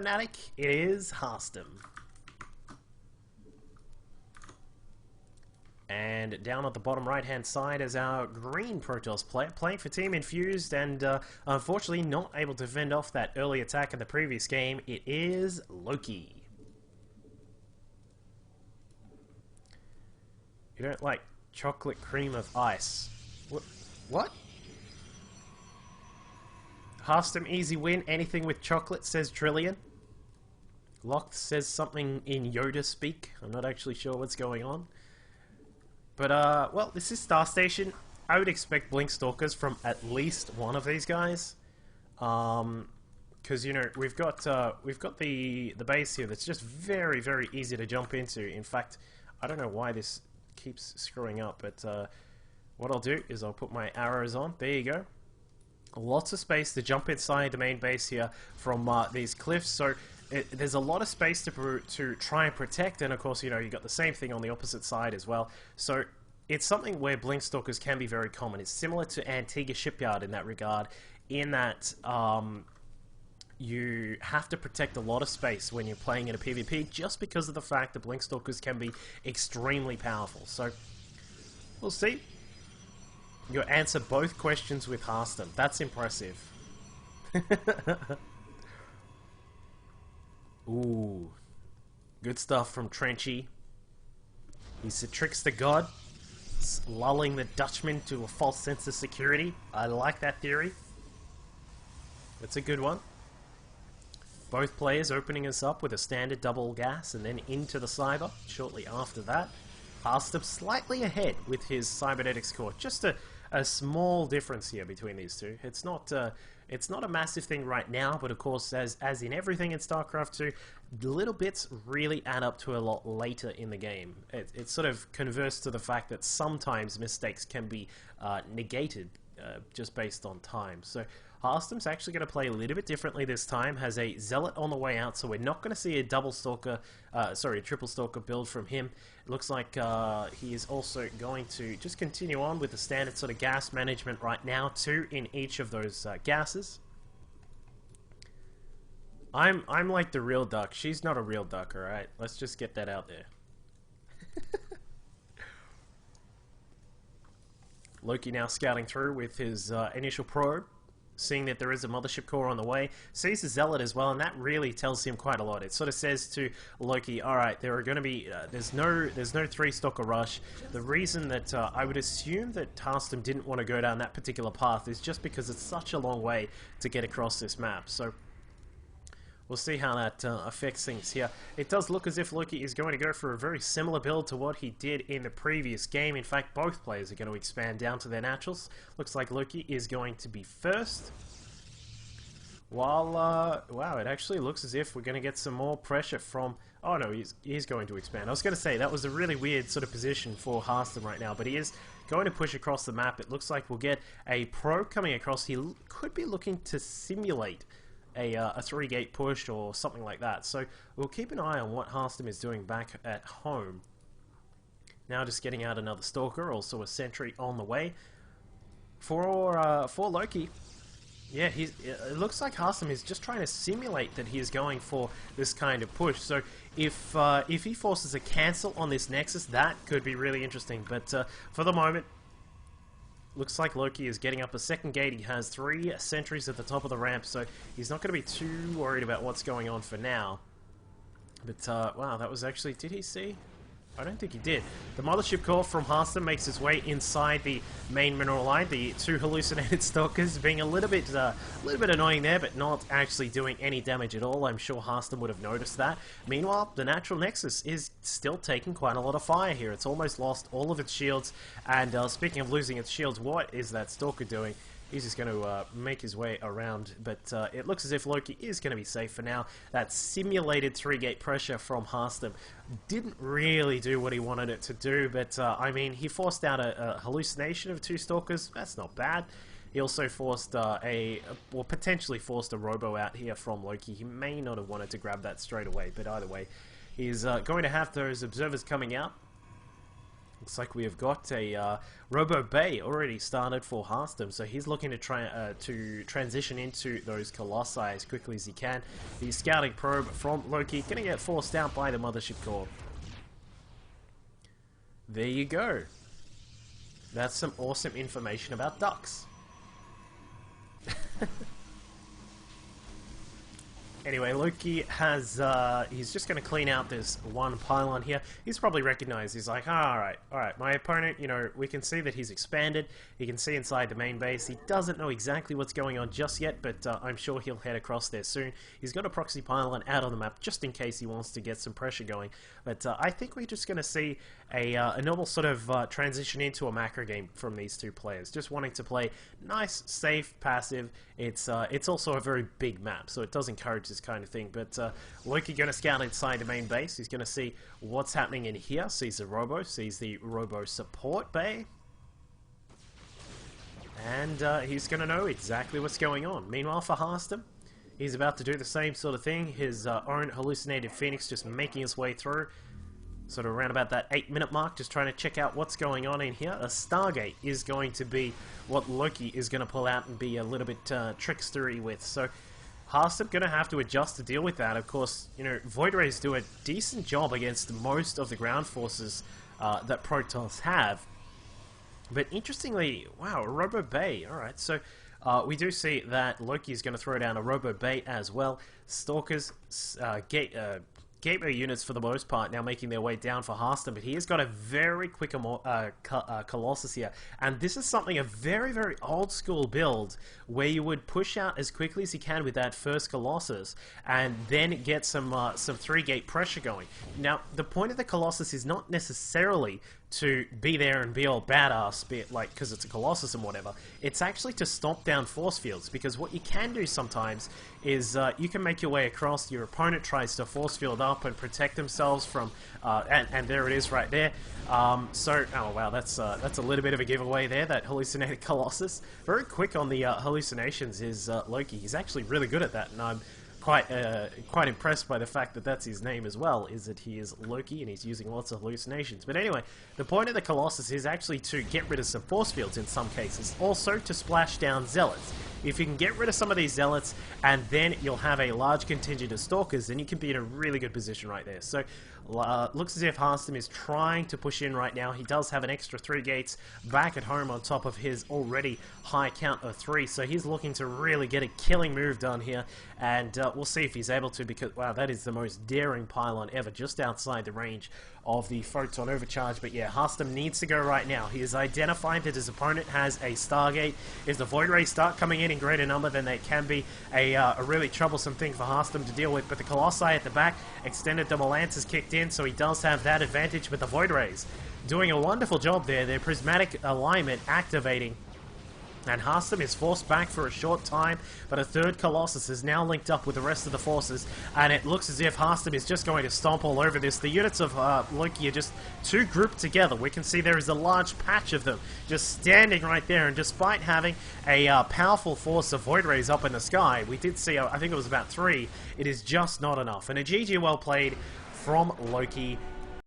Fnatic, it is Harstem. And down at the bottom right hand side is our green Protoss player, playing for Team Infused and unfortunately not able to fend off that early attack in the previous game. It is Loki. You don't like chocolate cream of ice. What? Harstem easy win, anything with chocolate, says Trillion. Locked says something in Yoda speak. I'm not actually sure what's going on. But, well, this is Star Station. I would expect Blink Stalkers from at least one of these guys. Because, you know, we've got the base here that's just very, very easy to jump into. In fact, I don't know why this keeps screwing up, but what I'll do is I'll put my arrows on. There you go. Lots of space to jump inside the main base here from these cliffs, so there's a lot of space to try and protect, and of course, you know, you got the same thing on the opposite side as well. So it's something where Blink Stalkers can be very common. It's similar to Antigua Shipyard in that regard, in that you have to protect a lot of space when you're playing in a PvP, just because of the fact that Blink Stalkers can be extremely powerful. So we'll see. You answer both questions with Harstem. That's impressive. Ooh. Good stuff from Trenchy. He's a trickster god, lulling the Dutchman to a false sense of security. I like that theory. It's a good one. Both players opening us up with a standard double gas and then into the cyber shortly after that. Harstem slightly ahead with his cybernetics core. Just a small difference here between these two. It's not a massive thing right now, but of course, as in everything in StarCraft 2, little bits really add up to a lot later in the game. It sort of converts to the fact that sometimes mistakes can be negated just based on time. So Harstem's actually going to play a little bit differently this time, has a Zealot on the way out, so we're not going to see a double Stalker, a triple Stalker build from him. It looks like he is also going to just continue on with the standard sort of gas management right now, 2 in each of those gases. I'm like the real duck. She's not a real duck, alright? Let's just get that out there. Loki now scouting through with his initial probe, seeing that there is a mothership core on the way, sees the Zealot as well, and that really tells him quite a lot. It sort of says to Loki, alright, there are going to be, there's no 3-Stalker rush. The reason that I would assume that Harstem didn't want to go down that particular path is just because it's such a long way to get across this map. So we'll see how that affects things here. It does look as if Loki is going to go for a very similar build to what he did in the previous game. In fact, both players are going to expand down to their naturals. Looks like Loki is going to be first. While, wow, it actually looks as if we're going to get some more pressure from... Oh no, he's going to expand. I was going to say, that was a really weird sort of position for Harstem right now, but he is going to push across the map. It looks like we'll get a probe coming across. He could be looking to simulate a 3-gate push or something like that. So we'll keep an eye on what Harstem is doing back at home. Now just getting out another Stalker, also a sentry on the way. For Loki, yeah, it looks like Harstem is just trying to simulate that he is going for this kind of push. So if he forces a cancel on this Nexus, that could be really interesting. But for the moment, looks like Loki is getting up a second gate. He has 3 sentries at the top of the ramp, so he's not going to be too worried about what's going on for now. But, wow, that was actually... Did he see? I don't think he did. The mothership core from Harstem makes its way inside the main mineral line. The 2 hallucinated Stalkers being a little bit annoying there, but not actually doing any damage at all. I'm sure Harstem would have noticed that. Meanwhile, the natural Nexus is still taking quite a lot of fire here. It's almost lost all of its shields. And speaking of losing its shields, what is that Stalker doing? He's just going to make his way around, but it looks as if Loki is going to be safe for now. That simulated 3-gate pressure from Harstem didn't really do what he wanted it to do, but I mean, he forced out a hallucination of 2 Stalkers. That's not bad. He also forced or potentially forced a robo out here from Loki. He may not have wanted to grab that straight away, but either way, he's going to have those observers coming out. Looks like we have got a Robo Bay already started for Harstem, so he's looking to try to transition into those Colossi as quickly as he can. The scouting probe from Loki going to get forced out by the Mothership Core. There you go. That's some awesome information about ducks. Anyway, Loki has, he's just going to clean out this one pylon here. He's probably recognized, he's like, alright, my opponent, you know, we can see that he's expanded. He can see inside the main base. He doesn't know exactly what's going on just yet, but I'm sure he'll head across there soon. He's got a proxy pylon out on the map just in case he wants to get some pressure going. But I think we're just going to see a normal sort of transition into a macro game from these two players. Just wanting to play nice, safe, passive. It's also a very big map, so it does encourage this kind of thing. But Loki going to scout inside the main base. He's going to see what's happening in here. Sees the Robo, sees the Robo support bay. And he's going to know exactly what's going on. Meanwhile, for Harstem, he's about to do the same sort of thing. His own hallucinated Phoenix just making his way through. Sort of around about that 8-minute mark, just trying to check out what's going on in here. A Stargate is going to be what Loki is going to pull out and be a little bit trickstery with. So Harstem going to have to adjust to deal with that. Of course, you know, Void Rays do a decent job against most of the ground forces that Protoss have. But interestingly, wow, a Robo Bay. Alright, so we do see that Loki is going to throw down a Robo Bay as well. Stalkers, Gateway units for the most part now making their way down for Harstem, but he has got a very quick Colossus here, and this is something, a very, very old school build where you would push out as quickly as you can with that first Colossus and then get some 3-gate pressure going. Now, the point of the Colossus is not necessarily to be there and be all badass, be it like because it's a Colossus and whatever. It's actually to stomp down force fields, because what you can do sometimes is you can make your way across. Your opponent tries to force field up and protect themselves from, and there it is right there. Oh wow, that's a little bit of a giveaway there. That hallucinated Colossus, very quick on the hallucinations is Loki. He's actually really good at that, and I'm quite impressed by the fact that that's his name as well, is that he is Loki and he's using lots of hallucinations. But anyway, the point of the Colossus is actually to get rid of some force fields in some cases, also to splash down Zealots. If you can get rid of some of these Zealots and then you'll have a large contingent of Stalkers, then you can be in a really good position right there. So looks as if Harstem is trying to push in right now. He does have an extra 3 gates back at home on top of his already high count of 3, so he's looking to really get a killing move done here, and we'll see if he's able to, because wow, that is the most daring pylon ever, just outside the range of the Photon Overcharge. But yeah, Harstem needs to go right now. He has identified that his opponent has a Stargate. If the Void Rays start coming in greater number, then they can be a really troublesome thing for Harstem to deal with. But the Colossi at the back, extended double lance is kicked in, so he does have that advantage with the Void Rays. Doing a wonderful job there, their prismatic alignment activating. And Harstem is forced back for a short time, but a third Colossus is now linked up with the rest of the forces, and it looks as if Harstem is just going to stomp all over this. The units of Loki are just too grouped together. We can see there is a large patch of them just standing right there, and despite having a powerful force of Void Rays up in the sky, we did see, I think it was about 3, it is just not enough. And a GG well played from Loki.